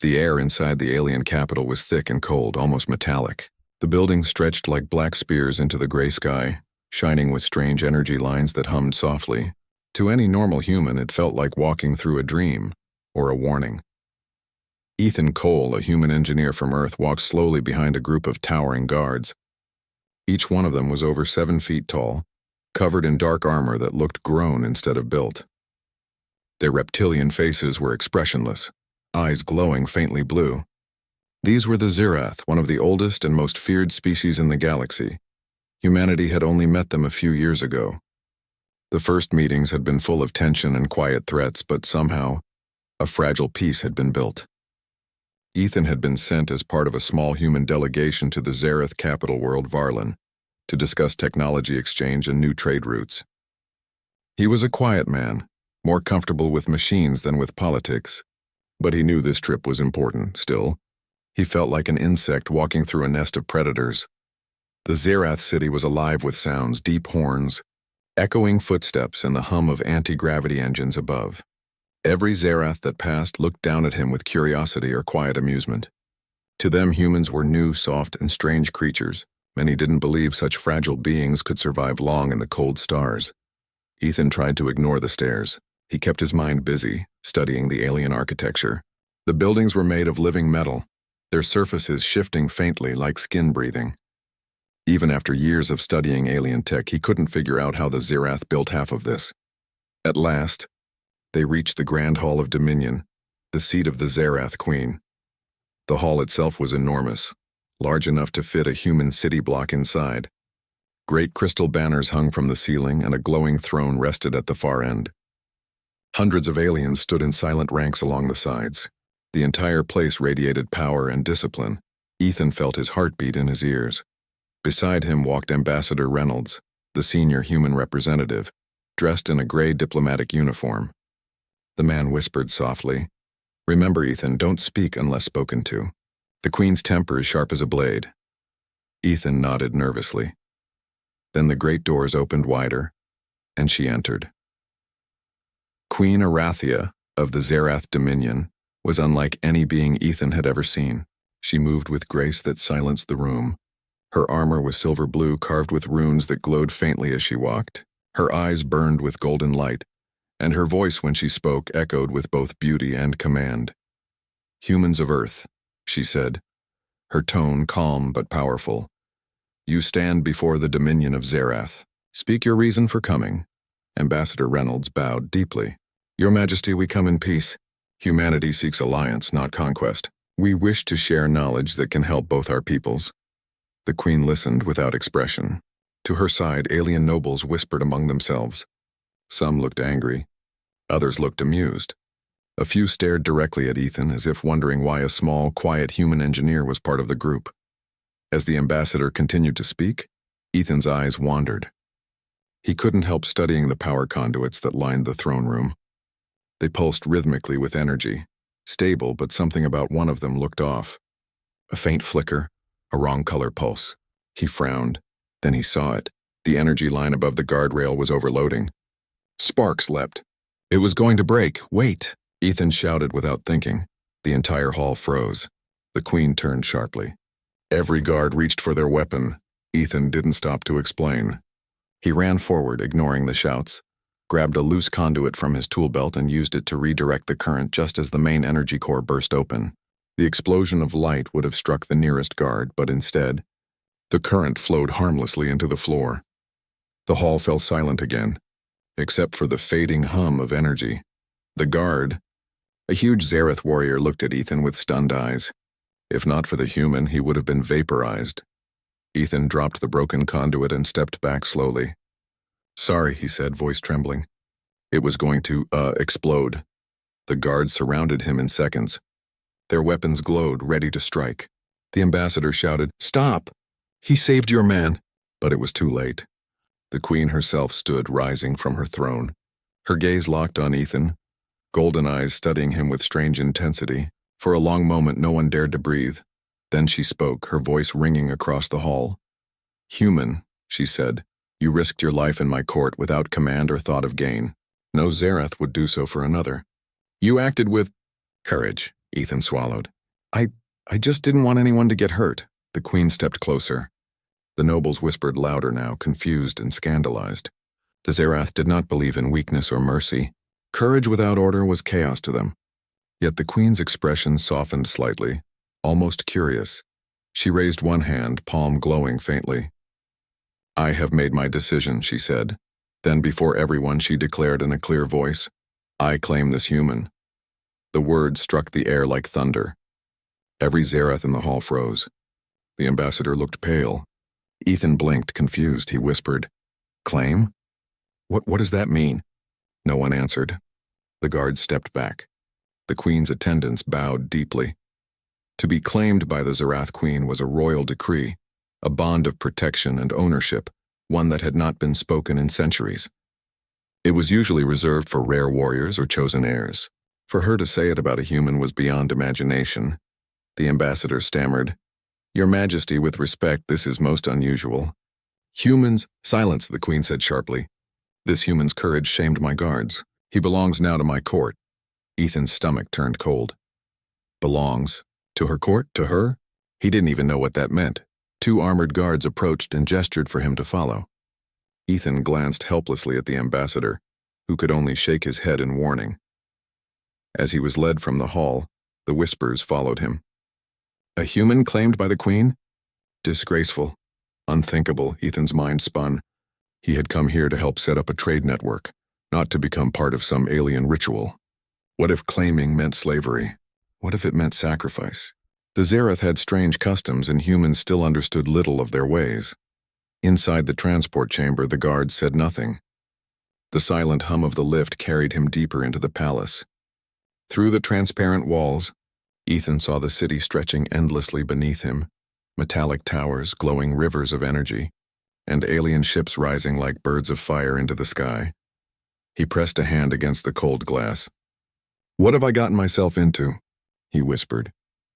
The air inside the alien capital was thick and cold, almost metallic. The buildings stretched like black spears into the gray sky, shining with strange energy lines that hummed softly. To any normal human, it felt like walking through a dream or a warning. Ethan Cole, a human engineer from Earth, walked slowly behind a group of towering guards. Each one of them was over 7 feet tall, covered in dark armor that looked grown instead of built. Their reptilian faces were expressionless, eyes glowing faintly blue. These were the Zirath, one of the oldest and most feared species in the galaxy. Humanity had only met them a few years ago. The first meetings had been full of tension and quiet threats, but somehow, a fragile peace had been built. Ethan had been sent as part of a small human delegation to the Zarath capital world Varlin to discuss technology exchange and new trade routes. He was a quiet man, more comfortable with machines than with politics, but he knew this trip was important still. He felt like an insect walking through a nest of predators. The Zarath city was alive with sounds, deep horns, echoing footsteps, and the hum of anti-gravity engines above. Every Zarath that passed looked down at him with curiosity or quiet amusement. To them, humans were new, soft, and strange creatures. Many didn't believe such fragile beings could survive long in the cold stars. Ethan tried to ignore the stares. He kept his mind busy, studying the alien architecture. The buildings were made of living metal, their surfaces shifting faintly like skin breathing. Even after years of studying alien tech, he couldn't figure out how the Zirath built half of this. At last, they reached the Grand Hall of Dominion, the seat of the Zarath Queen. The hall itself was enormous, large enough to fit a human city block inside. Great crystal banners hung from the ceiling, and a glowing throne rested at the far end. Hundreds of aliens stood in silent ranks along the sides. The entire place radiated power and discipline. Ethan felt his heartbeat in his ears. Beside him walked Ambassador Reynolds, the senior human representative, dressed in a gray diplomatic uniform. The man whispered softly, "Remember, Ethan, don't speak unless spoken to. The Queen's temper is sharp as a blade." Ethan nodded nervously. Then the great doors opened wider, and she entered. Queen Arathia of the Zarath Dominion was unlike any being Ethan had ever seen. She moved with grace that silenced the room. Her armor was silver blue, carved with runes that glowed faintly as she walked. Her eyes burned with golden light, and her voice when she spoke echoed with both beauty and command. "Humans of Earth," she said, her tone calm but powerful. "You stand before the dominion of Zarath. Speak your reason for coming." Ambassador Reynolds bowed deeply. "Your Majesty, we come in peace. Humanity seeks alliance, not conquest. We wish to share knowledge that can help both our peoples." The Queen listened without expression. To her side, alien nobles whispered among themselves. Some looked angry. Others looked amused. A few stared directly at Ethan as if wondering why a small, quiet human engineer was part of the group. As the ambassador continued to speak, Ethan's eyes wandered. He couldn't help studying the power conduits that lined the throne room. They pulsed rhythmically with energy, stable, but something about one of them looked off. A faint flicker, a wrong color pulse. He frowned. Then he saw it. The energy line above the guardrail was overloading. Sparks leapt. It was going to break. "Wait!" Ethan shouted without thinking. The entire hall froze. The Queen turned sharply. Every guard reached for their weapon. Ethan didn't stop to explain. He ran forward, ignoring the shouts, grabbed a loose conduit from his tool belt and used it to redirect the current just as the main energy core burst open. The explosion of light would have struck the nearest guard, but instead, the current flowed harmlessly into the floor. The hall fell silent again, except for the fading hum of energy. The guard, a huge Zarath warrior, looked at Ethan with stunned eyes. If not for the human, he would have been vaporized. Ethan dropped the broken conduit and stepped back slowly. "Sorry," he said, voice trembling. "It was going to, explode." The guards surrounded him in seconds. Their weapons glowed, ready to strike. The ambassador shouted, "Stop! He saved your man!" But it was too late. The Queen herself stood, rising from her throne. Her gaze locked on Ethan, golden eyes studying him with strange intensity. For a long moment, no one dared to breathe. Then she spoke, her voice ringing across the hall. "Human," she said, "you risked your life in my court without command or thought of gain. No Zarath would do so for another. You acted with courage. Ethan swallowed. I just didn't want anyone to get hurt. The queen stepped closer. The nobles whispered louder now, confused and scandalized. The Zerath did not believe in weakness or mercy. Courage without order was chaos to them. Yet the queen's expression softened slightly, almost curious. She raised one hand, palm glowing faintly. I have made my decision, she said. Then before everyone she declared in a clear voice, I claim this human. The words struck the air like thunder. Every Zerath in the hall froze. The ambassador looked pale. Ethan blinked, confused. He whispered, Claim? What does that mean? No one answered. The guards stepped back. The queen's attendants bowed deeply. To be claimed by the Zerath queen was a royal decree, a bond of protection and ownership, one that had not been spoken in centuries. It was usually reserved for rare warriors or chosen heirs. For her to say it about a human was beyond imagination. The ambassador stammered, Your Majesty, with respect, this is most unusual. Humans, silence, the queen said sharply. This human's courage shamed my guards. He belongs now to my court. Ethan's stomach turned cold. Belongs? To her court? To her? He didn't even know what that meant. 2 armored guards approached and gestured for him to follow. Ethan glanced helplessly at the ambassador, who could only shake his head in warning. As he was led from the hall, the whispers followed him. A human claimed by the queen? Disgraceful. Unthinkable, Ethan's mind spun. He had come here to help set up a trade network, not to become part of some alien ritual. What if claiming meant slavery? What if it meant sacrifice? The Zerath had strange customs and humans still understood little of their ways. Inside the transport chamber, the guards said nothing. The silent hum of the lift carried him deeper into the palace. Through the transparent walls, Ethan saw the city stretching endlessly beneath him, metallic towers, glowing rivers of energy, and alien ships rising like birds of fire into the sky. He pressed a hand against the cold glass. What have I gotten myself into? He whispered.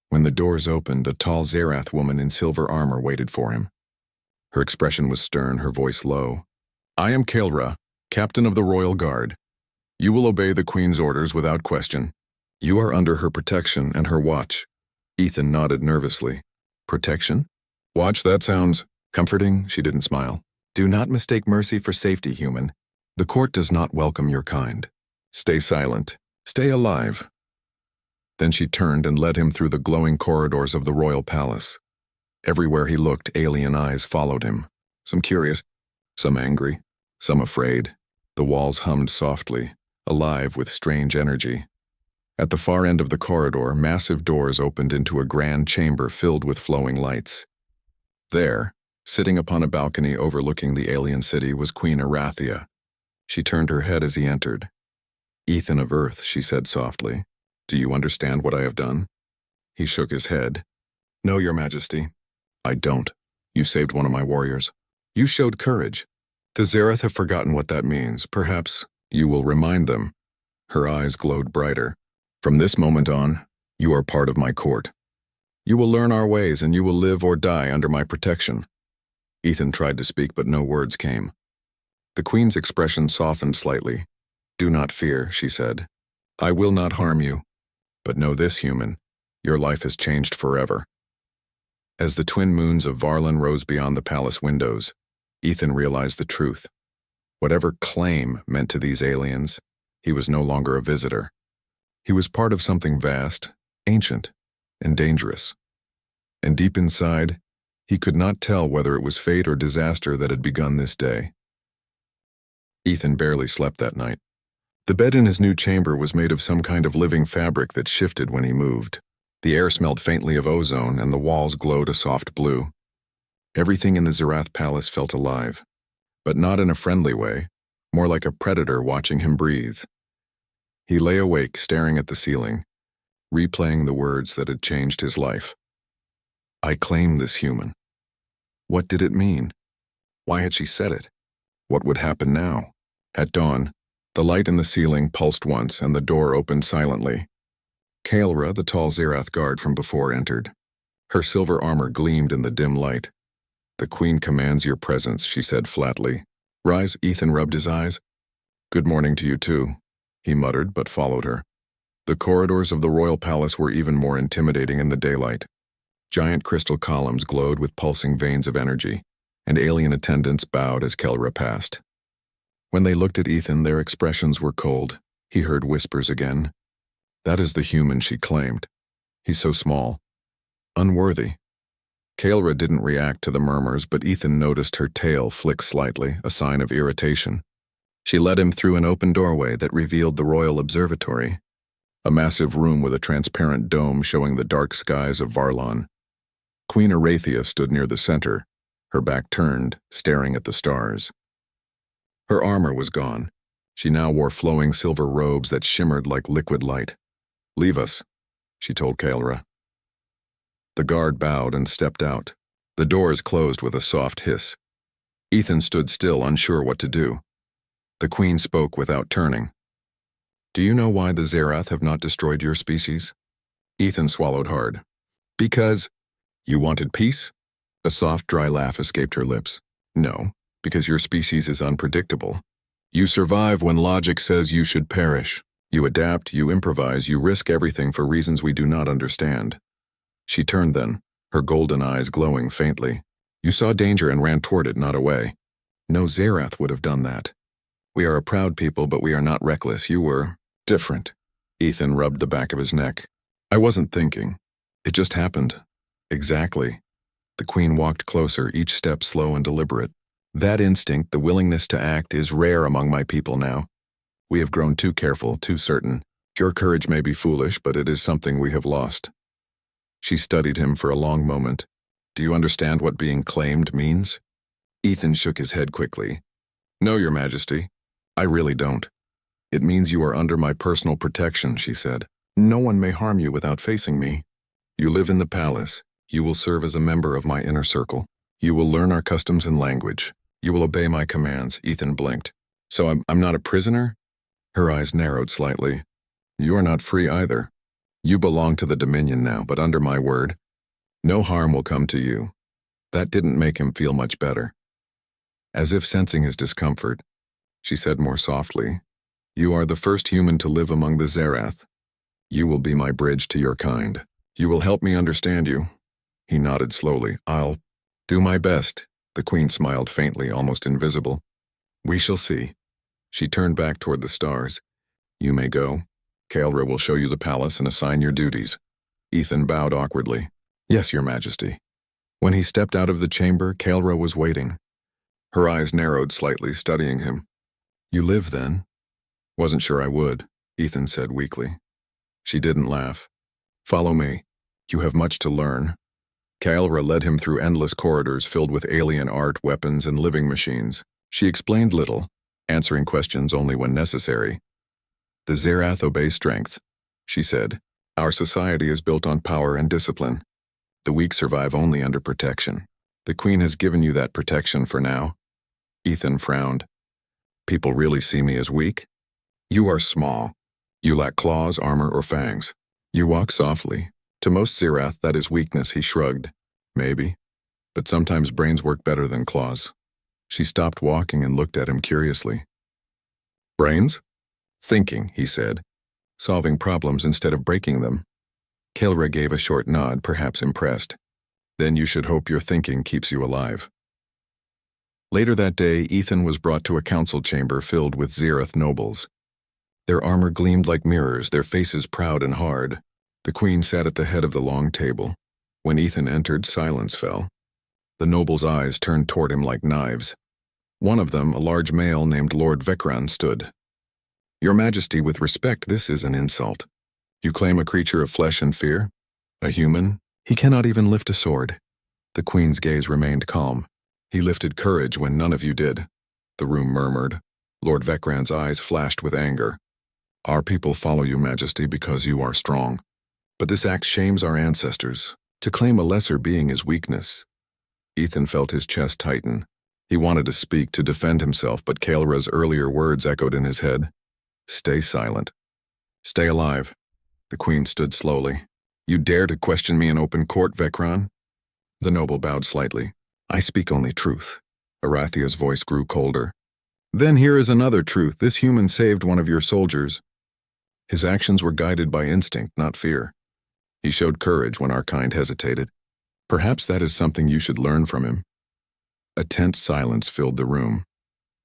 When the doors opened, a tall Zerath woman in silver armor waited for him. Her expression was stern, her voice low. I am Kael'ra, captain of the Royal Guard. You will obey the Queen's orders without question. You are under her protection and her watch. Ethan nodded nervously. Protection? Watch, that sounds comforting. She didn't smile. Do not mistake mercy for safety, human. The court does not welcome your kind. Stay silent. Stay alive. Then she turned and led him through the glowing corridors of the royal palace. Everywhere he looked, alien eyes followed him. Some curious, some angry, some afraid. The walls hummed softly, alive with strange energy. At the far end of the corridor, massive doors opened into a grand chamber filled with flowing lights. There, sitting upon a balcony overlooking the alien city, was Queen Arathia. She turned her head as he entered. Ethan of Earth, she said softly, do you understand what I have done? He shook his head. No, Your Majesty. I don't. You saved one of my warriors. You showed courage. The Zerath have forgotten what that means. Perhaps you will remind them. Her eyes glowed brighter. From this moment on, you are part of my court. You will learn our ways and you will live or die under my protection. Ethan tried to speak, but no words came. The Queen's expression softened slightly. Do not fear, she said. I will not harm you. But know this, human. Your life has changed forever. As the twin moons of Varlin rose beyond the palace windows, Ethan realized the truth. Whatever claim meant to these aliens, he was no longer a visitor. He was part of something vast, ancient, and dangerous. And deep inside, he could not tell whether it was fate or disaster that had begun this day. Ethan barely slept that night. The bed in his new chamber was made of some kind of living fabric that shifted when he moved. The air smelled faintly of ozone and the walls glowed a soft blue. Everything in the Zerath palace felt alive, but not in a friendly way, more like a predator watching him breathe. He lay awake, staring at the ceiling, replaying the words that had changed his life. I claim this human. What did it mean? Why had she said it? What would happen now? At dawn, the light in the ceiling pulsed once and the door opened silently. Kael'ra, the tall Zerath guard from before, entered. Her silver armor gleamed in the dim light. The Queen commands your presence, she said flatly. Rise, Ethan rubbed his eyes. Good morning to you too, he muttered, but followed her. The corridors of the royal palace were even more intimidating in the daylight. Giant crystal columns glowed with pulsing veins of energy, and alien attendants bowed as Kelra passed. When they looked at Ethan, their expressions were cold. He heard whispers again. That is the human she claimed. He's so small. Unworthy. Kelra didn't react to the murmurs, but Ethan noticed her tail flick slightly, a sign of irritation. She led him through an open doorway that revealed the royal observatory, a massive room with a transparent dome showing the dark skies of Varlon. Queen Arathia stood near the center, her back turned, staring at the stars. Her armor was gone. She now wore flowing silver robes that shimmered like liquid light. "Leave us," she told Kelra. The guard bowed and stepped out. The doors closed with a soft hiss. Ethan stood still, unsure what to do. The queen spoke without turning. "Do you know why the Zerath have not destroyed your species?" Ethan swallowed hard. "Because you wanted peace?" A soft, dry laugh escaped her lips. "No, because your species is unpredictable. You survive when logic says you should perish. You adapt, you improvise, you risk everything for reasons we do not understand." She turned then, her golden eyes glowing faintly. "You saw danger and ran toward it, not away. No Zerath would have done that. We are a proud people, but we are not reckless. You were different." Ethan rubbed the back of his neck. "I wasn't thinking. It just happened." "Exactly." The queen walked closer, each step slow and deliberate. "That instinct, the willingness to act, is rare among my people now. We have grown too careful, too certain. Your courage may be foolish, but it is something we have lost." She studied him for a long moment. "Do you understand what being claimed means?" Ethan shook his head quickly. "No, Your Majesty. I really don't." "It means you are under my personal protection," she said. "No one may harm you without facing me. You live in the palace. You will serve as a member of my inner circle. You will learn our customs and language. You will obey my commands." Ethan blinked. "So I'm not a prisoner?" Her eyes narrowed slightly. "You are not free either. You belong to the Dominion now, but under my word, no harm will come to you." That didn't make him feel much better. As if sensing his discomfort, she said more softly, "You are the first human to live among the Zerath. You will be my bridge to your kind. You will help me understand you." He nodded slowly. "I'll do my best." The queen smiled faintly, almost invisible. "We shall see." She turned back toward the stars. "You may go. Kelra will show you the palace and assign your duties." Ethan bowed awkwardly. "Yes, Your Majesty." When he stepped out of the chamber, Kelra was waiting. Her eyes narrowed slightly, studying him. "You live, then?" "Wasn't sure I would," Ethan said weakly. She didn't laugh. "Follow me. You have much to learn." Kelra led him through endless corridors filled with alien art, weapons, and living machines. She explained little, answering questions only when necessary. "The Zerath obey strength," she said. "Our society is built on power and discipline. The weak survive only under protection. The Queen has given you that protection for now." Ethan frowned. "People really see me as weak?" "You are small. You lack claws, armor, or fangs. You walk softly. To most Zerath, that is weakness," he shrugged. "Maybe. But sometimes brains work better than claws." She stopped walking and looked at him curiously. "Brains?" "Thinking," he said. "Solving problems instead of breaking them." Kelra gave a short nod, perhaps impressed. "Then you should hope your thinking keeps you alive." Later that day, Ethan was brought to a council chamber filled with Zerath nobles. Their armor gleamed like mirrors, their faces proud and hard. The queen sat at the head of the long table. When Ethan entered, silence fell. The nobles' eyes turned toward him like knives. One of them, a large male named Lord Vekran, stood. "Your Majesty, with respect, this is an insult. You claim a creature of flesh and fear? A human? He cannot even lift a sword." The queen's gaze remained calm. "He lifted courage when none of you did." The room murmured. Lord Vekran's eyes flashed with anger. "Our people follow you, Majesty, because you are strong. But this act shames our ancestors. To claim a lesser being is weakness." Ethan felt his chest tighten. He wanted to speak, to defend himself, but Kelra's earlier words echoed in his head. "Stay silent. Stay alive." The queen stood slowly. "You dare to question me in open court, Vekran?" The noble bowed slightly. "I speak only truth." Arathia's voice grew colder. "Then here is another truth. This human saved one of your soldiers." His actions were guided by instinct, not fear. He showed courage when our kind hesitated. Perhaps that is something you should learn from him. A tense silence filled the room.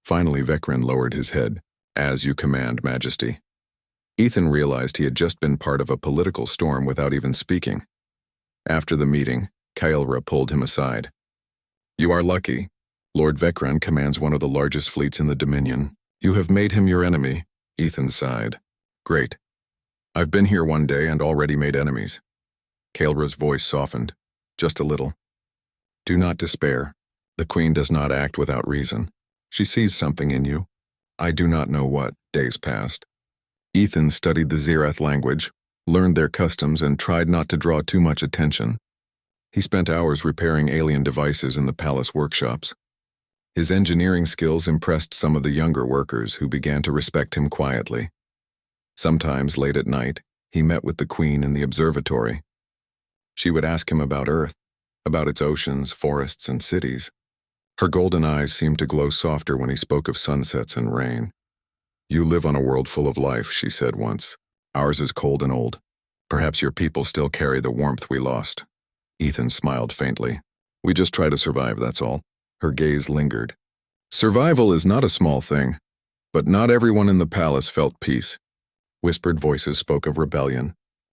Finally, Vecren lowered his head. As you command, Majesty. Ethan realized he had just been part of a political storm without even speaking. After the meeting, Kael'ra pulled him aside. You are lucky. Lord Vecren commands one of the largest fleets in the Dominion. You have made him your enemy, Ethan sighed. Great. I've been here one day and already made enemies. Kael'ra's voice softened, just a little. Do not despair. The Queen does not act without reason. She sees something in you. I do not know what. Days passed. Ethan studied the Zirath language, learned their customs, and tried not to draw too much attention. He spent hours repairing alien devices in the palace workshops. His engineering skills impressed some of the younger workers who began to respect him quietly. Sometimes, late at night, he met with the Queen in the observatory. She would ask him about Earth, about its oceans, forests, and cities. Her golden eyes seemed to glow softer when he spoke of sunsets and rain. You live on a world full of life, she said once. Ours is cold and old. Perhaps your people still carry the warmth we lost. Ethan smiled faintly. We just try to survive, that's all. Her gaze lingered. Survival is not a small thing, but not everyone in the palace felt peace. Whispered voices spoke of rebellion.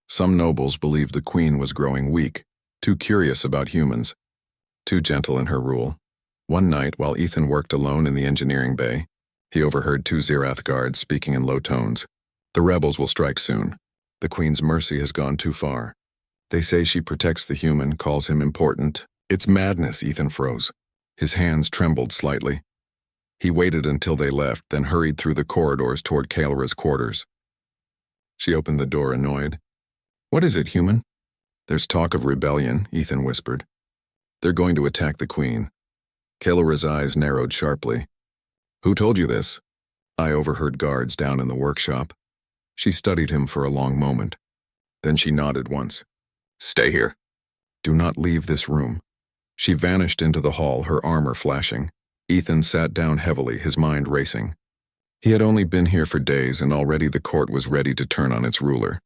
Some nobles believed the Queen was growing weak, too curious about humans, too gentle in her rule. One night, while Ethan worked alone in the engineering bay, he overheard two Zirath guards speaking in low tones. The rebels will strike soon. The Queen's mercy has gone too far. They say she protects the human, calls him important. It's madness, Ethan froze. His hands trembled slightly. He waited until they left, then hurried through the corridors toward Kael'ra's quarters. She opened the door, annoyed. What is it, human? There's talk of rebellion, Ethan whispered. They're going to attack the Queen. Kael'ra's eyes narrowed sharply. Who told you this? I overheard guards down in the workshop. She studied him for a long moment. Then she nodded once. Stay here. Do not leave this room. She vanished into the hall, her armor flashing. Ethan sat down heavily, his mind racing. He had only been here for days, and already the court was ready to turn on its ruler.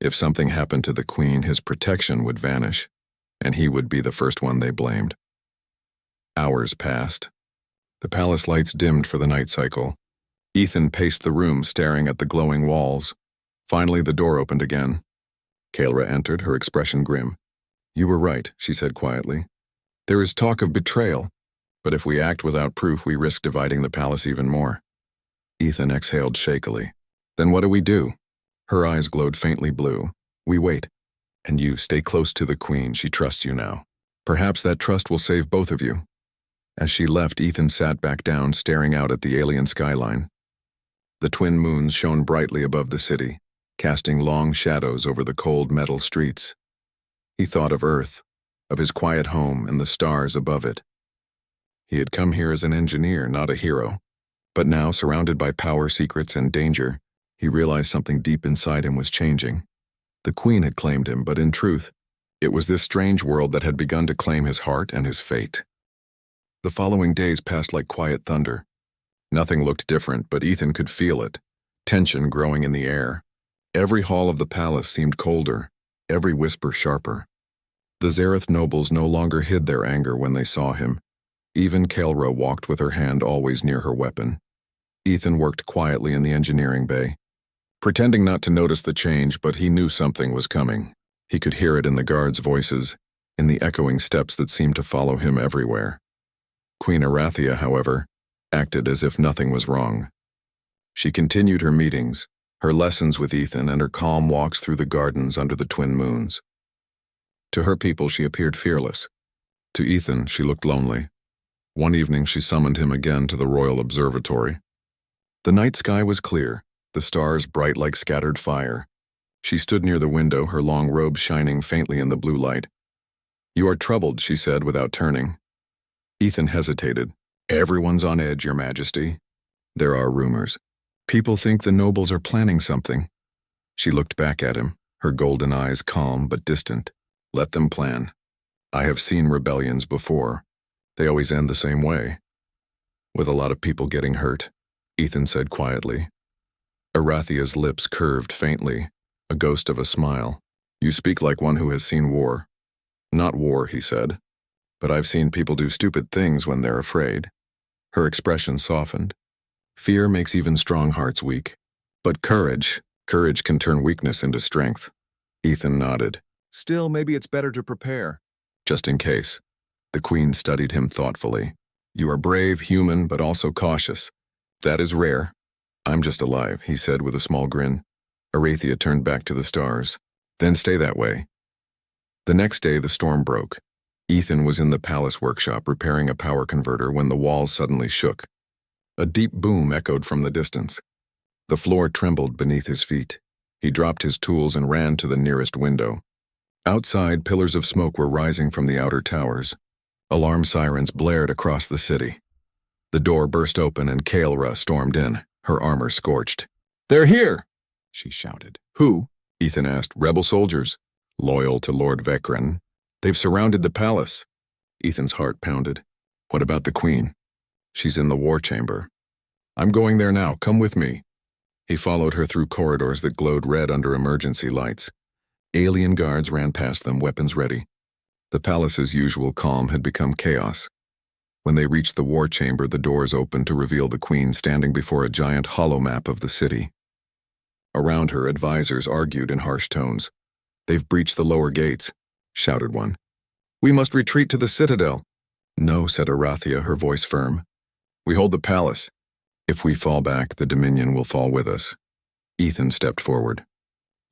If something happened to the Queen, his protection would vanish, and he would be the first one they blamed. Hours passed. The palace lights dimmed for the night cycle. Ethan paced the room, staring at the glowing walls. Finally, the door opened again. Kael'ra entered, her expression grim. You were right, she said quietly. There is talk of betrayal, but if we act without proof, we risk dividing the palace even more. Ethan exhaled shakily. Then what do we do? Her eyes glowed faintly blue. We wait. And you stay close to the Queen. She trusts you now. Perhaps that trust will save both of you. As she left, Ethan sat back down, staring out at the alien skyline. The twin moons shone brightly above the city, casting long shadows over the cold metal streets. He thought of Earth, of his quiet home and the stars above it. He had come here as an engineer, not a hero. But now, surrounded by power, secrets, and danger, he realized something deep inside him was changing. The Queen had claimed him, but in truth, it was this strange world that had begun to claim his heart and his fate. The following days passed like quiet thunder. Nothing looked different, but Ethan could feel it, tension growing in the air. Every hall of the palace seemed colder, every whisper sharper. The Zirath nobles no longer hid their anger when they saw him. Even Kael'ra walked with her hand always near her weapon. Ethan worked quietly in the engineering bay, pretending not to notice the change, but he knew something was coming. He could hear it in the guards' voices, in the echoing steps that seemed to follow him everywhere. Queen Arathia, however, acted as if nothing was wrong. She continued her meetings, her lessons with Ethan, and her calm walks through the gardens under the twin moons. To her people, she appeared fearless. To Ethan, she looked lonely. One evening, she summoned him again to the royal observatory. The night sky was clear, the stars bright like scattered fire. She stood near the window, her long robe shining faintly in the blue light. You are troubled, she said without turning. Ethan hesitated. Everyone's on edge, Your Majesty. There are rumors. People think the nobles are planning something. She looked back at him, her golden eyes calm but distant. Let them plan. I have seen rebellions before. They always end the same way. With a lot of people getting hurt, Ethan said quietly. Arathia's lips curved faintly, a ghost of a smile. You speak like one who has seen war. Not war, he said. But I've seen people do stupid things when they're afraid. Her expression softened. Fear makes even strong hearts weak. But courage can turn weakness into strength. Ethan nodded. Still, maybe it's better to prepare. Just in case. The Queen studied him thoughtfully. You are brave, human, but also cautious. That is rare. I'm just alive, he said with a small grin. Arathia turned back to the stars. Then stay that way. The next day, the storm broke. Ethan was in the palace workshop repairing a power converter when the walls suddenly shook. A deep boom echoed from the distance. The floor trembled beneath his feet. He dropped his tools and ran to the nearest window. Outside, pillars of smoke were rising from the outer towers. Alarm sirens blared across the city. The door burst open and Kaelra stormed in, her armor scorched. They're here, she shouted. Who? Ethan asked. Rebel soldiers, loyal to Lord Vekran. They've surrounded the palace. Ethan's heart pounded. What about the Queen? She's in the war chamber. I'm going there now. Come with me. He followed her through corridors that glowed red under emergency lights. Alien guards ran past them, weapons ready. The palace's usual calm had become chaos. When they reached the war chamber, the doors opened to reveal the Queen standing before a giant hollow map of the city. Around her, advisors argued in harsh tones. They've breached the lower gates, shouted one. We must retreat to the citadel. No, said Arathia, her voice firm. We hold the palace. If we fall back, the Dominion will fall with us. Ethan stepped forward.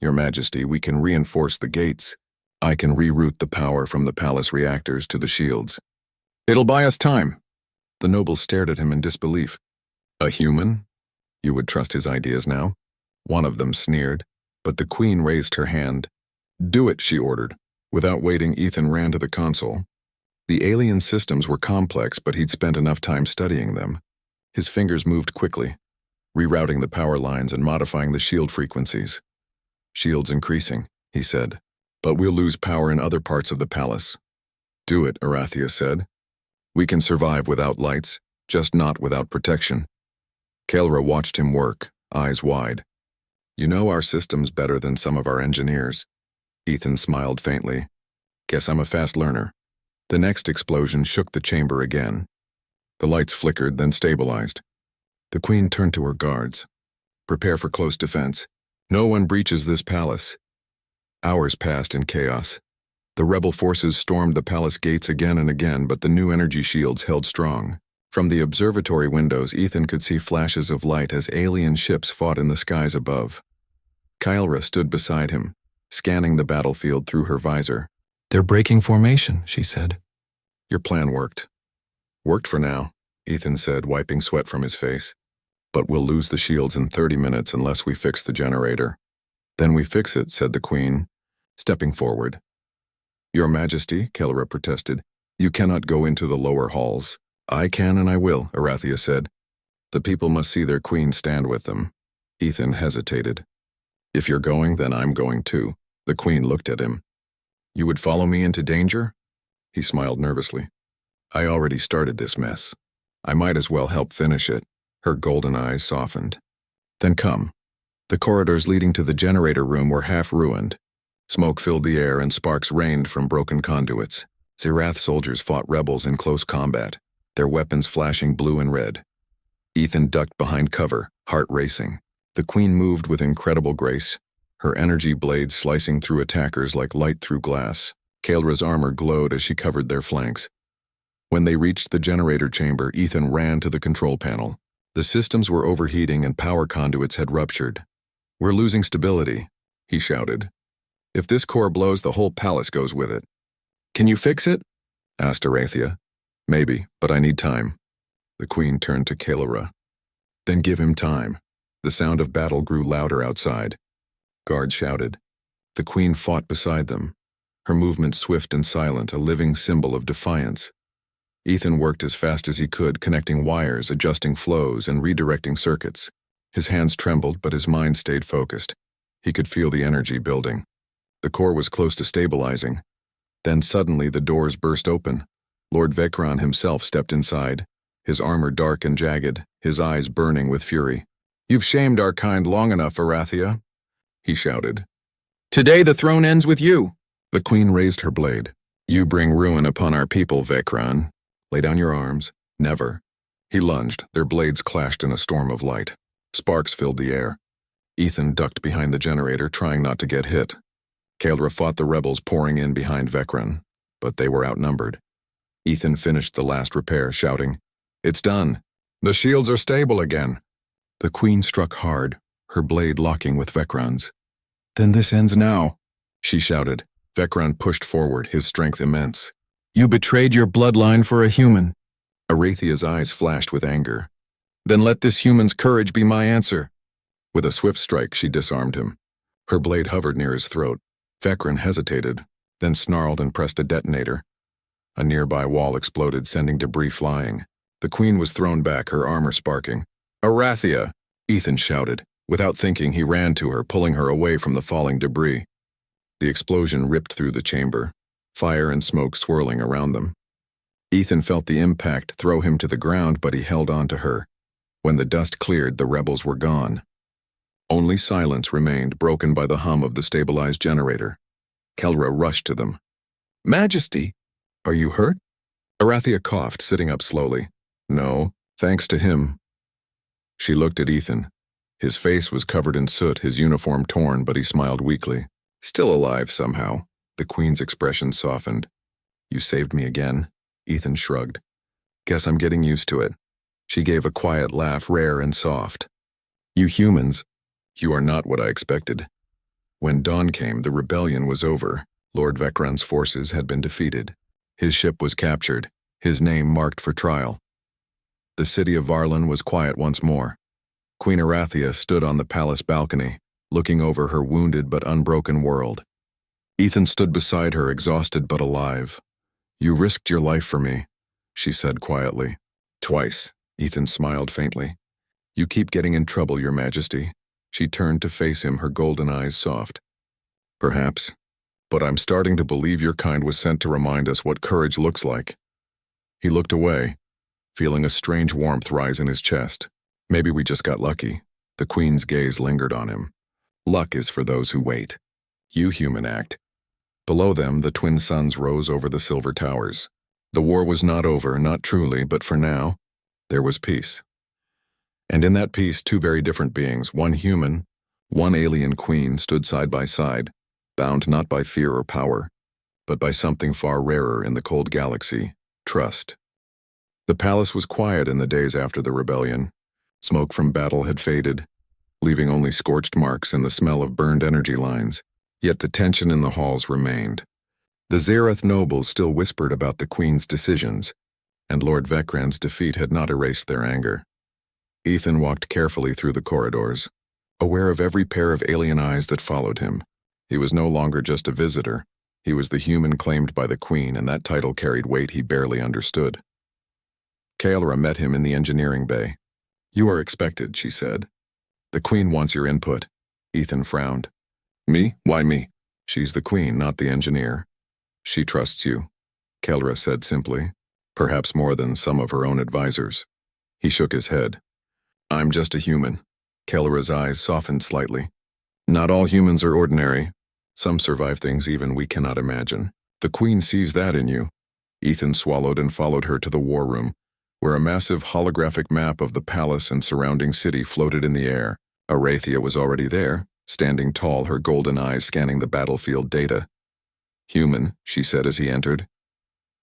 Your Majesty, we can reinforce the gates. I can reroute the power from the palace reactors to the shields. It'll buy us time. The nobles stared at him in disbelief. A human? You would trust his ideas now? One of them sneered, but the Queen raised her hand. Do it, she ordered. Without waiting, Ethan ran to the console. The alien systems were complex, but he'd spent enough time studying them. His fingers moved quickly, rerouting the power lines and modifying the shield frequencies. Shields increasing, he said, but we'll lose power in other parts of the palace. Do it, Arathia said. We can survive without lights, just not without protection. Kaelra watched him work, eyes wide. You know our systems better than some of our engineers. Ethan smiled faintly. Guess I'm a fast learner. The next explosion shook the chamber again. The lights flickered, then stabilized. The Queen turned to her guards. Prepare for close defense. No one breaches this palace. Hours passed in chaos. The rebel forces stormed the palace gates again and again, but the new energy shields held strong. From the observatory windows, Ethan could see flashes of light as alien ships fought in the skies above. Kaelra stood beside him, scanning the battlefield through her visor. They're breaking formation, she said. Your plan worked. Worked for now, Ethan said, wiping sweat from his face. But we'll lose the shields in 30 minutes unless we fix the generator. Then we fix it, said the Queen, stepping forward. Your Majesty, Kaelra protested, you cannot go into the lower halls. I can and I will, Arathia said. The people must see their Queen stand with them. Ethan hesitated. If you're going, then I'm going too. The Queen looked at him. You would follow me into danger? He smiled nervously. I already started this mess. I might as well help finish it. Her golden eyes softened. Then come. The corridors leading to the generator room were half ruined. Smoke filled the air and sparks rained from broken conduits. Zirath soldiers fought rebels in close combat, their weapons flashing blue and red. Ethan ducked behind cover, heart racing. The Queen moved with incredible grace, her energy blades slicing through attackers like light through glass. Kaelra's armor glowed as she covered their flanks. When they reached the generator chamber, Ethan ran to the control panel. The systems were overheating and power conduits had ruptured. We're losing stability, he shouted. If this core blows, the whole palace goes with it. Can you fix it? Asked Arathia. Maybe, but I need time. The Queen turned to Kaelra. Then give him time. The sound of battle grew louder outside. Guards shouted. The Queen fought beside them, her movement swift and silent, a living symbol of defiance. Ethan worked as fast as he could, connecting wires, adjusting flows, and redirecting circuits. His hands trembled, but his mind stayed focused. He could feel the energy building. The core was close to stabilizing. Then suddenly the doors burst open. Lord Vekran himself stepped inside, his armor dark and jagged, his eyes burning with fury. You've shamed our kind long enough, Arathia, he shouted. Today the throne ends with you. The queen raised her blade. You bring ruin upon our people, Vecran. Lay down your arms. Never. He lunged. Their blades clashed in a storm of light. Sparks filled the air. Ethan ducked behind the generator, trying not to get hit. Kael'ra fought the rebels pouring in behind Vecran, but they were outnumbered. Ethan finished the last repair, shouting, "It's done. The shields are stable again." The queen struck hard, her blade locking with Vecran's. "Then this ends now," she shouted. Vecran pushed forward, his strength immense. "You betrayed your bloodline for a human." Arathia's eyes flashed with anger. "Then let this human's courage be my answer." With a swift strike, she disarmed him. Her blade hovered near his throat. Vecran hesitated, then snarled and pressed a detonator. A nearby wall exploded, sending debris flying. The queen was thrown back, her armor sparking. "Arathia!" Ethan shouted. Without thinking, he ran to her, pulling her away from the falling debris. The explosion ripped through the chamber, fire and smoke swirling around them. Ethan felt the impact throw him to the ground, but he held on to her. When the dust cleared, the rebels were gone. Only silence remained, broken by the hum of the stabilized generator. Kael'ra rushed to them. "Majesty, are you hurt?" Arathia coughed, sitting up slowly. "No, thanks to him." She looked at Ethan. His face was covered in soot, his uniform torn, but he smiled weakly. "Still alive somehow." The queen's expression softened. "You saved me again." Ethan shrugged. "Guess I'm getting used to it." She gave a quiet laugh, rare and soft. "You humans, you are not what I expected." When dawn came, the rebellion was over. Lord Vecran's forces had been defeated. His ship was captured, his name marked for trial. The city of Varlin was quiet once more. Queen Arathia stood on the palace balcony, looking over her wounded but unbroken world. Ethan stood beside her, exhausted but alive. "You risked your life for me," she said quietly. "Twice," Ethan smiled faintly. "You keep getting in trouble, Your Majesty." She turned to face him, her golden eyes soft. "Perhaps, but I'm starting to believe your kind was sent to remind us what courage looks like." He looked away, feeling a strange warmth rise in his chest. "Maybe we just got lucky." The queen's gaze lingered on him. "Luck is for those who wait. You human act." Below them, the twin suns rose over the silver towers. The war was not over, not truly, but for now, there was peace. And in that peace, two very different beings, one human, one alien queen, stood side by side, bound not by fear or power, but by something far rarer in the cold galaxy, trust. The palace was quiet in the days after the rebellion. Smoke from battle had faded, leaving only scorched marks and the smell of burned energy lines. Yet the tension in the halls remained. The Zareth nobles still whispered about the queen's decisions, and Lord Vecran's defeat had not erased their anger. Ethan walked carefully through the corridors, aware of every pair of alien eyes that followed him. He was no longer just a visitor. He was the human claimed by the queen, and that title carried weight he barely understood. Kael'ra met him in the engineering bay. "You are expected," she said. "The queen wants your input." Ethan frowned. "Me? Why me?" "She's the queen, not the engineer. She trusts you," Kael'ra said simply, perhaps more than some of her own advisors. He shook his head. "I'm just a human." Kael'ra's eyes softened slightly. "Not all humans are ordinary. Some survive things even we cannot imagine. The queen sees that in you." Ethan swallowed and followed her to the war room, where a massive holographic map of the palace and surrounding city floated in the air. Arathia was already there, standing tall, her golden eyes scanning the battlefield data. "Human," she said as he entered.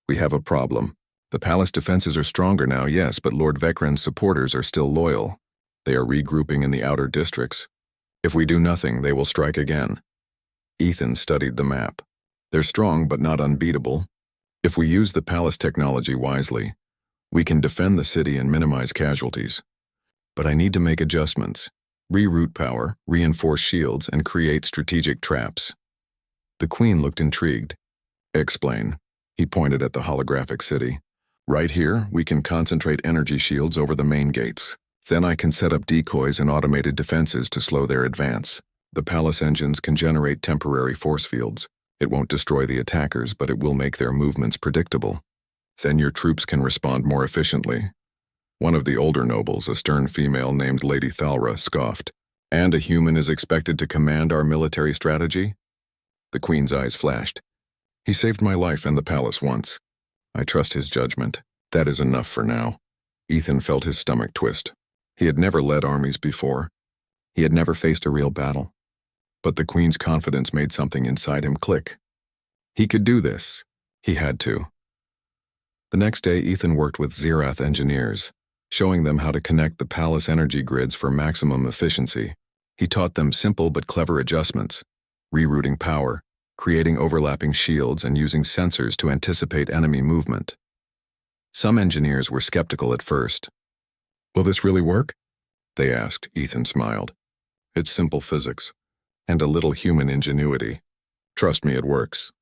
"We have a problem. The palace defenses are stronger now, yes, but Lord Vecran's supporters are still loyal. They are regrouping in the outer districts. If we do nothing, they will strike again." Ethan studied the map. "They're strong but not unbeatable. If we use the palace technology wisely, we can defend the city and minimize casualties. But I need to make adjustments. Reroute power, reinforce shields, and create strategic traps." The queen looked intrigued. "Explain." He pointed at the holographic city. "Right here, we can concentrate energy shields over the main gates. Then I can set up decoys and automated defenses to slow their advance. The palace engines can generate temporary force fields. It won't destroy the attackers, but it will make their movements predictable. Then your troops can respond more efficiently." One of the older nobles, a stern female named Lady Thalra, scoffed. And a human is expected to command our military strategy? The queen's eyes flashed. He saved my life and the palace once. I trust his judgment. That is enough for now. Ethan felt his stomach twist. He had never led armies before. He had never faced a real battle. But the queen's confidence made something inside him click. He could do this. He had to. The next day, Ethan worked with Zirath engineers, showing them how to connect the palace energy grids for maximum efficiency. He taught them simple but clever adjustments, rerouting power, creating overlapping shields, and using sensors to anticipate enemy movement. Some engineers were skeptical at first. Will this really work? They asked. Ethan smiled. It's simple physics, and a little human ingenuity. Trust me, it works.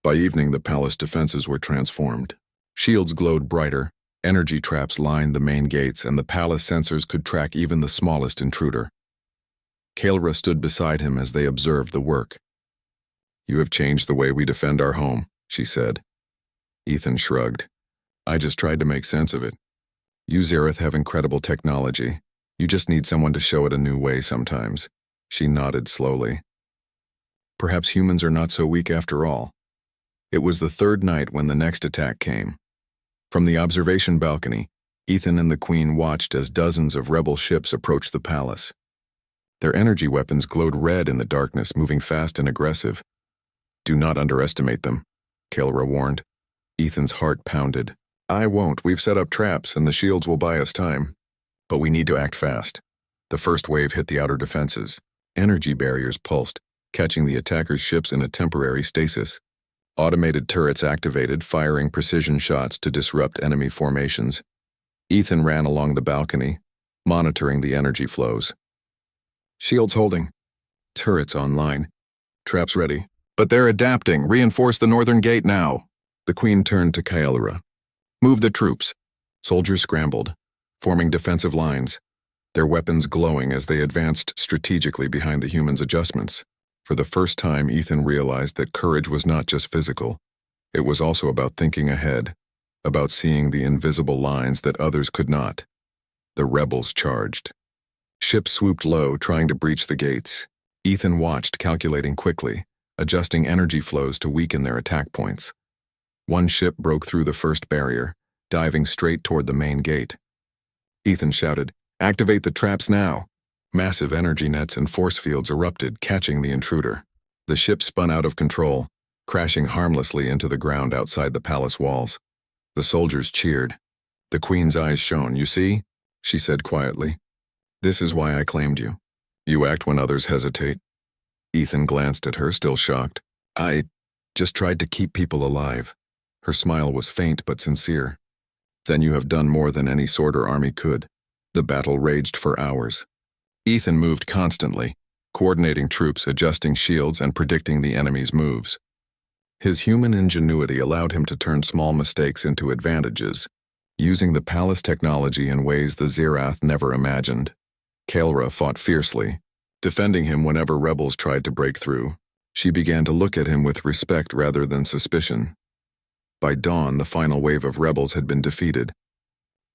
By evening, the palace defenses were transformed. Shields glowed brighter, energy traps lined the main gates, and the palace sensors could track even the smallest intruder. Kaelra stood beside him as they observed the work. You have changed the way we defend our home, she said. Ethan shrugged. I just tried to make sense of it. You Zirath have incredible technology. You just need someone to show it a new way sometimes. She nodded slowly. Perhaps humans are not so weak after all. It was the third night when the next attack came. From the observation balcony, Ethan and the Queen watched as dozens of rebel ships approached the palace. Their energy weapons glowed red in the darkness, moving fast and aggressive. Do not underestimate them, Kaelra warned. Ethan's heart pounded. I won't. We've set up traps, and the shields will buy us time. But we need to act fast. The first wave hit the outer defenses. Energy barriers pulsed, catching the attackers' ships in a temporary stasis. Automated turrets activated, firing precision shots to disrupt enemy formations. Ethan ran along the balcony, monitoring the energy flows. Shields holding. Turrets online. Traps ready. But they're adapting. Reinforce the northern gate now. The Queen turned to Kaelra. Move the troops. Soldiers scrambled, forming defensive lines, their weapons glowing as they advanced strategically behind the humans' adjustments. For the first time, Ethan realized that courage was not just physical. It was also about thinking ahead, about seeing the invisible lines that others could not. The rebels charged. Ships swooped low, trying to breach the gates. Ethan watched, calculating quickly, adjusting energy flows to weaken their attack points. One ship broke through the first barrier, diving straight toward the main gate. Ethan shouted, "Activate the traps now!" Massive energy nets and force fields erupted, catching the intruder. The ship spun out of control, crashing harmlessly into the ground outside the palace walls. The soldiers cheered. The Queen's eyes shone. You see? She said quietly. This is why I claimed you. You act when others hesitate. Ethan glanced at her, still shocked. I just tried to keep people alive. Her smile was faint but sincere. Then you have done more than any sword or army could. The battle raged for hours. Ethan moved constantly, coordinating troops, adjusting shields, and predicting the enemy's moves. His human ingenuity allowed him to turn small mistakes into advantages, using the palace technology in ways the Zirath never imagined. Kaelra fought fiercely, defending him whenever rebels tried to break through. She began to look at him with respect rather than suspicion. By dawn, the final wave of rebels had been defeated.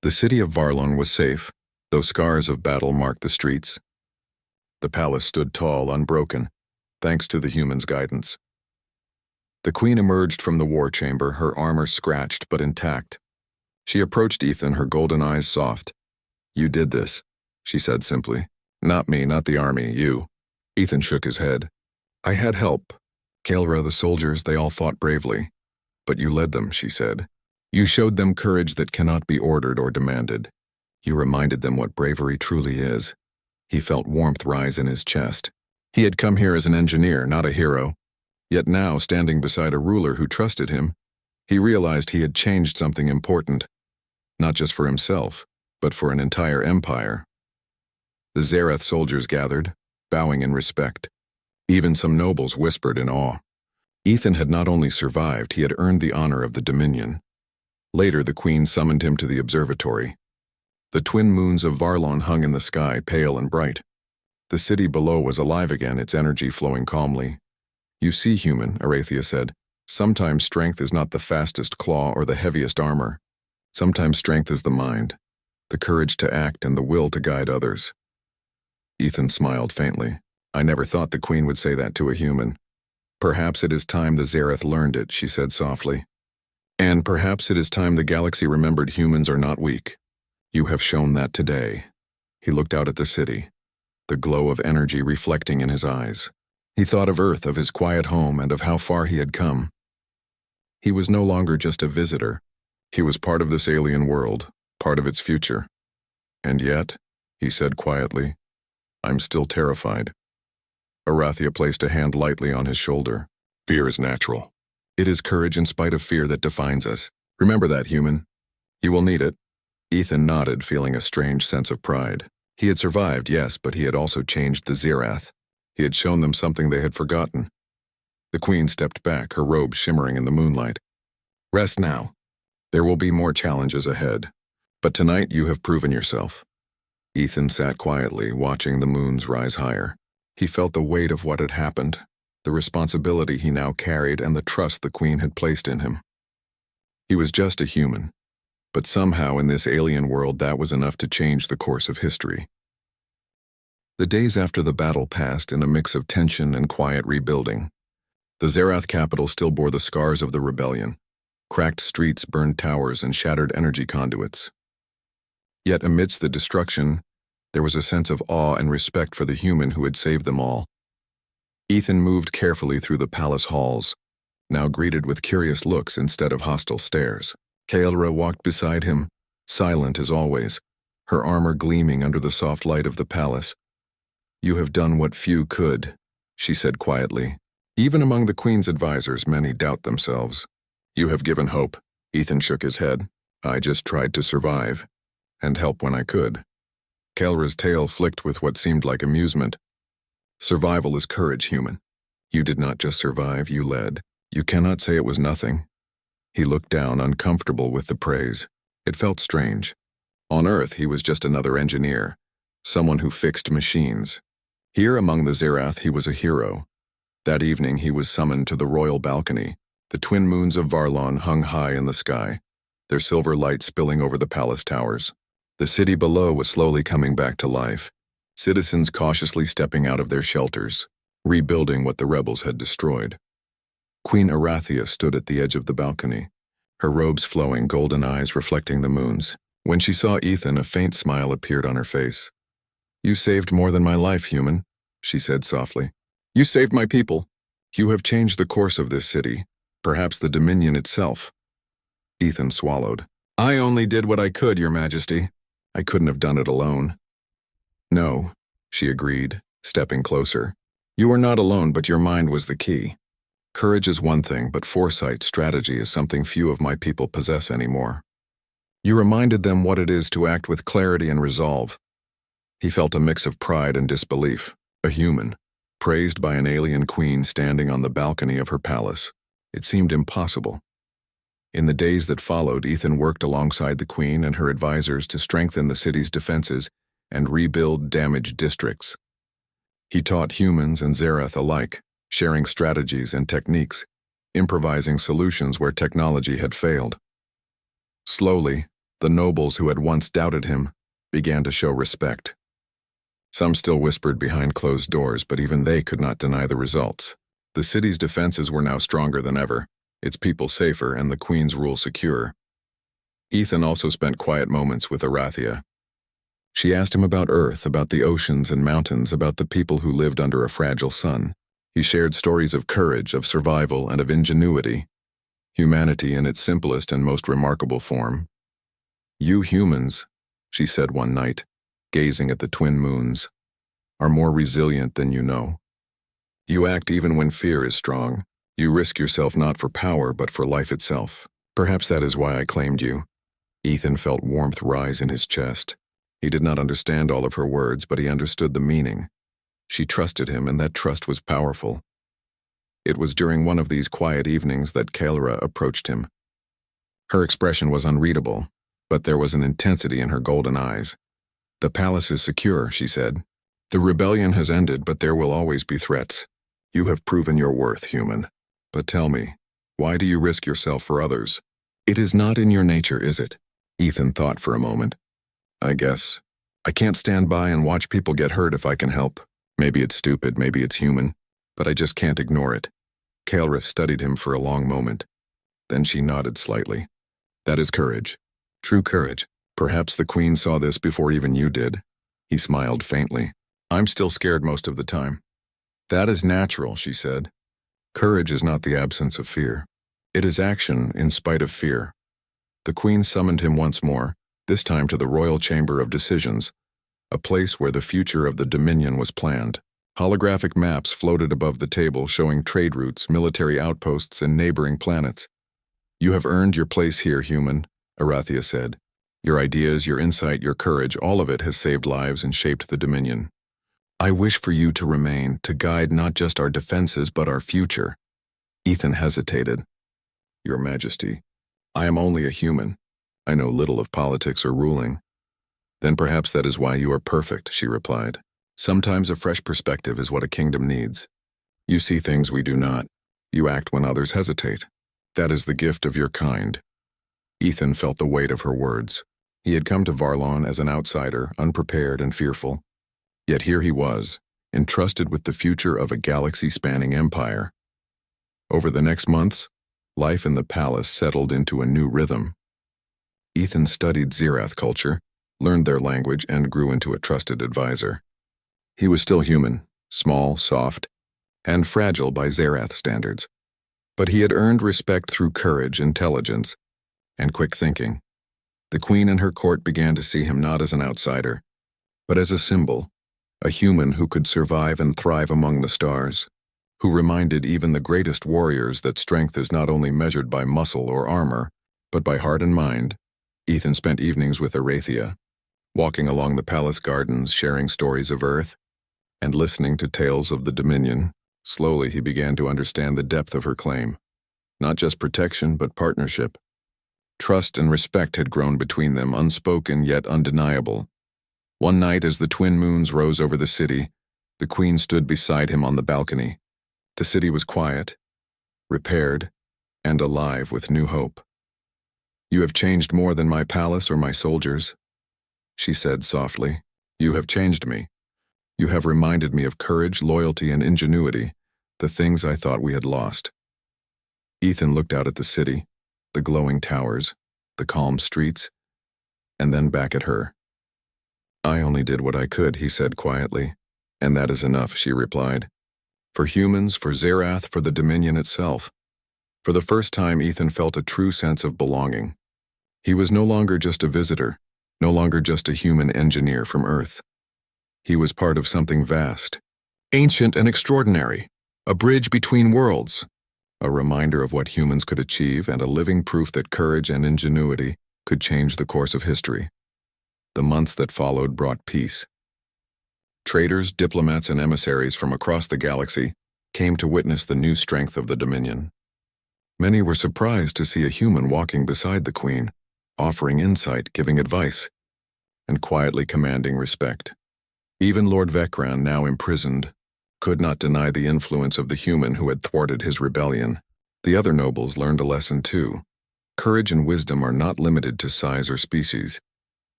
The city of Varlon was safe, though scars of battle marked the streets. The palace stood tall, unbroken, thanks to the humans' guidance. The Queen emerged from the war chamber, her armor scratched but intact. She approached Ethan, her golden eyes soft. You did this, she said simply. Not me, not the army, you. Ethan shook his head. I had help. Kaelra, the soldiers, they all fought bravely. But you led them, she said. You showed them courage that cannot be ordered or demanded. You reminded them what bravery truly is. He felt warmth rise in his chest. He had come here as an engineer, not a hero. Yet now, standing beside a ruler who trusted him, he realized he had changed something important. Not just for himself, but for an entire empire. The Zirath soldiers gathered, bowing in respect. Even some nobles whispered in awe. Ethan had not only survived, he had earned the honor of the Dominion. Later, the Queen summoned him to the observatory. The twin moons of Varlon hung in the sky, pale and bright. The city below was alive again, its energy flowing calmly. You see, human, Arathia said, sometimes strength is not the fastest claw or the heaviest armor. Sometimes strength is the mind. the courage to act and the will to guide others. Ethan smiled faintly. I never thought the Queen would say that to a human. Perhaps it is time the Zareth learned it, she said softly. And perhaps it is time the galaxy remembered humans are not weak. You have shown that today. He looked out at the city, the glow of energy reflecting in his eyes. He thought of Earth, of his quiet home, and of how far he had come. He was no longer just a visitor. He was part of this alien world, part of its future. And yet, he said quietly, I'm still terrified. Arathia placed a hand lightly on his shoulder. Fear is natural. It is courage in spite of fear that defines us. Remember that, human. You will need it. Ethan nodded, feeling a strange sense of pride. He had survived, yes, but he had also changed the Zirath. He had shown them something they had forgotten. The Queen stepped back, her robe shimmering in the moonlight. Rest now. There will be more challenges ahead. But tonight you have proven yourself. Ethan sat quietly, watching the moons rise higher. He felt the weight of what had happened, the responsibility he now carried, and the trust the Queen had placed in him. He was just a human, but somehow in this alien world that was enough to change the course of history. The days after the battle passed in a mix of tension and quiet rebuilding. The Zarath capital still bore the scars of the rebellion. Cracked streets, burned towers, and shattered energy conduits. Yet amidst the destruction, there was a sense of awe and respect for the human who had saved them all. Ethan moved carefully through the palace halls, now greeted with curious looks instead of hostile stares. Kaelra walked beside him, silent as always, her armor gleaming under the soft light of the palace. You have done what few could, she said quietly. Even among the Queen's advisors, many doubt themselves. You have given hope. Ethan shook his head. I just tried to survive, and help when I could. Kaelra's tail flicked with what seemed like amusement. Survival is courage, human. You did not just survive, you led. You cannot say it was nothing. He looked down, uncomfortable with the praise. It felt strange. On Earth, he was just another engineer, someone who fixed machines. Here among the Zirath, he was a hero. That evening, he was summoned to the royal balcony. The twin moons of Varlon hung high in the sky, their silver light spilling over the palace towers. The city below was slowly coming back to life, citizens cautiously stepping out of their shelters, rebuilding what the rebels had destroyed. Queen Arathia stood at the edge of the balcony, her robes flowing, golden eyes reflecting the moons. When she saw Ethan, a faint smile appeared on her face. You saved more than my life, human, she said softly. You saved my people. You have changed the course of this city, perhaps the Dominion itself. Ethan swallowed. I only did what I could, Your Majesty. I couldn't have done it alone. No, she agreed, stepping closer. You were not alone, but your mind was the key. Courage is one thing, but foresight, strategy is something few of my people possess anymore. You reminded them what it is to act with clarity and resolve. He felt a mix of pride and disbelief, a human, praised by an alien queen standing on the balcony of her palace. It seemed impossible. In the days that followed, Ethan worked alongside the Queen and her advisors to strengthen the city's defenses and rebuild damaged districts. He taught humans and Zarath alike, sharing strategies and techniques, improvising solutions where technology had failed. Slowly, the nobles who had once doubted him began to show respect. Some still whispered behind closed doors, but even they could not deny the results. The city's defenses were now stronger than ever, its people safer, and the Queen's rule secure. Ethan also spent quiet moments with Arathia. She asked him about Earth, about the oceans and mountains, about the people who lived under a fragile sun. He shared stories of courage, of survival, and of ingenuity, humanity in its simplest and most remarkable form. You humans, she said one night, gazing at the twin moons, are more resilient than you know. You act even when fear is strong. You risk yourself not for power, but for life itself. Perhaps that is why I claimed you. Ethan felt warmth rise in his chest. He did not understand all of her words, but he understood the meaning. She trusted him, and that trust was powerful. It was during one of these quiet evenings that Kaelra approached him. Her expression was unreadable, but there was an intensity in her golden eyes. The palace is secure, she said. The rebellion has ended, but there will always be threats. You have proven your worth, human. But tell me, why do you risk yourself for others? It is not in your nature, is it? Ethan thought for a moment. I guess. I can't stand by and watch people get hurt if I can help. Maybe it's stupid, maybe it's human, but I just can't ignore it. Kael'ris studied him for a long moment. Then she nodded slightly. That is courage. True courage. Perhaps the Queen saw this before even you did. He smiled faintly. I'm still scared most of the time. That is natural, she said. Courage is not the absence of fear. It is action in spite of fear. The Queen summoned him once more, this time to the Royal Chamber of Decisions, a place where the future of the Dominion was planned. Holographic maps floated above the table showing trade routes, military outposts, and neighboring planets. You have earned your place here, human, Arathia said. Your ideas, your insight, your courage, all of it has saved lives and shaped the Dominion. I wish for you to remain, to guide not just our defenses but our future. Ethan hesitated. Your Majesty, I am only a human. I know little of politics or ruling. Then perhaps that is why you are perfect, she replied. Sometimes a fresh perspective is what a kingdom needs. You see things we do not. You act when others hesitate. That is the gift of your kind. Ethan felt the weight of her words. He had come to Varlon as an outsider, unprepared and fearful. Yet here he was, entrusted with the future of a galaxy-spanning empire. Over the next months, life in the palace settled into a new rhythm. Ethan studied Xerath culture, learned their language, and grew into a trusted advisor. He was still human, small, soft, and fragile by Xerath standards. But he had earned respect through courage, intelligence, and quick thinking. The Queen and her court began to see him not as an outsider, but as a symbol, a human who could survive and thrive among the stars, who reminded even the greatest warriors that strength is not only measured by muscle or armor, but by heart and mind. Ethan spent evenings with Arathia, walking along the palace gardens, sharing stories of Earth, and listening to tales of the Dominion. Slowly he began to understand the depth of her claim. Not just protection, but partnership. Trust and respect had grown between them, unspoken yet undeniable. One night as the twin moons rose over the city, the Queen stood beside him on the balcony. The city was quiet, repaired, and alive with new hope. You have changed more than my palace or my soldiers, she said softly. You have changed me. You have reminded me of courage, loyalty, and ingenuity, the things I thought we had lost. Ethan looked out at the city, the glowing towers, the calm streets, and then back at her. I only did what I could, he said quietly. And that is enough, she replied. For humans, for Xerath, for the Dominion itself. For the first time, Ethan felt a true sense of belonging. He was no longer just a visitor, no longer just a human engineer from Earth. He was part of something vast, ancient and extraordinary, a bridge between worlds, a reminder of what humans could achieve and a living proof that courage and ingenuity could change the course of history. The months that followed brought peace. Traders, diplomats, and emissaries from across the galaxy came to witness the new strength of the Dominion. Many were surprised to see a human walking beside the Queen, offering insight, giving advice, and quietly commanding respect. Even Lord Vecran, now imprisoned, could not deny the influence of the human who had thwarted his rebellion. The other nobles learned a lesson too. Courage and wisdom are not limited to size or species.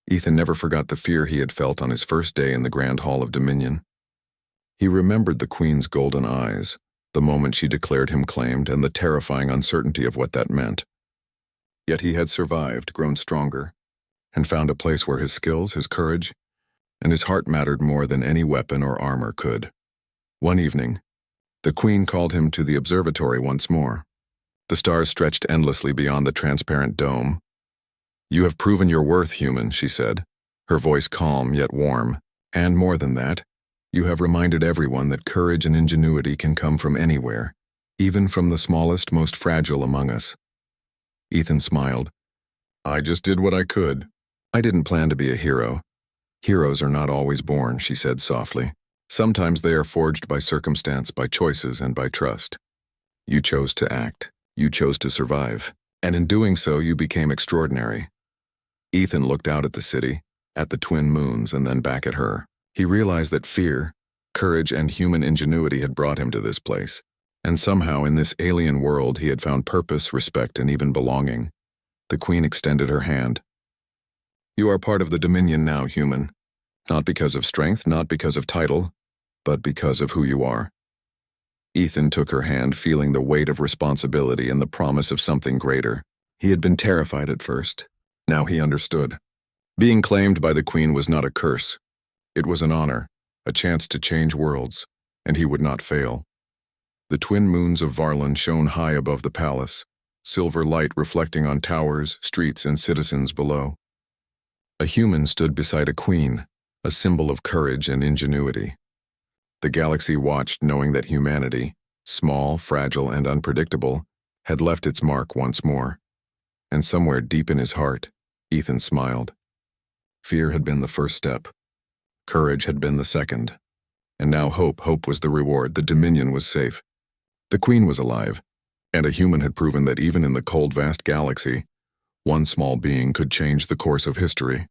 Ethan never forgot the fear he had felt on his first day in the Grand Hall of Dominion. He remembered the Queen's golden eyes, the moment she declared him claimed, and the terrifying uncertainty of what that meant. Yet he had survived, grown stronger, and found a place where his skills, his courage, and his heart mattered more than any weapon or armor could. One evening, the Queen called him to the observatory once more. The stars stretched endlessly beyond the transparent dome. You have proven your worth, human, she said, her voice calm yet warm. And more than that, you have reminded everyone that courage and ingenuity can come from anywhere, even from the smallest, most fragile among us. Ethan smiled. I just did what I could. I didn't plan to be a hero. Heroes are not always born, she said softly. Sometimes they are forged by circumstance, by choices, and by trust. You chose to act. You chose to survive. And in doing so, you became extraordinary. Ethan looked out at the city, at the twin moons, and then back at her. He realized that fear, courage, and human ingenuity had brought him to this place. And somehow, in this alien world, he had found purpose, respect, and even belonging. The Queen extended her hand. You are part of the Dominion now, human. Not because of strength, not because of title, but because of who you are. Ethan took her hand, feeling the weight of responsibility and the promise of something greater. He had been terrified at first. Now he understood. Being claimed by the Queen was not a curse. It was an honor, a chance to change worlds, and he would not fail. The twin moons of Varlin shone high above the palace, silver light reflecting on towers, streets, and citizens below. A human stood beside a queen, a symbol of courage and ingenuity. The galaxy watched, knowing that humanity, small, fragile, and unpredictable, had left its mark once more. And somewhere deep in his heart, Ethan smiled. Fear had been the first step. Courage had been the second. And now hope was the reward. The Dominion was safe. The Queen was alive, and a human had proven that even in the cold, vast galaxy, one small being could change the course of history.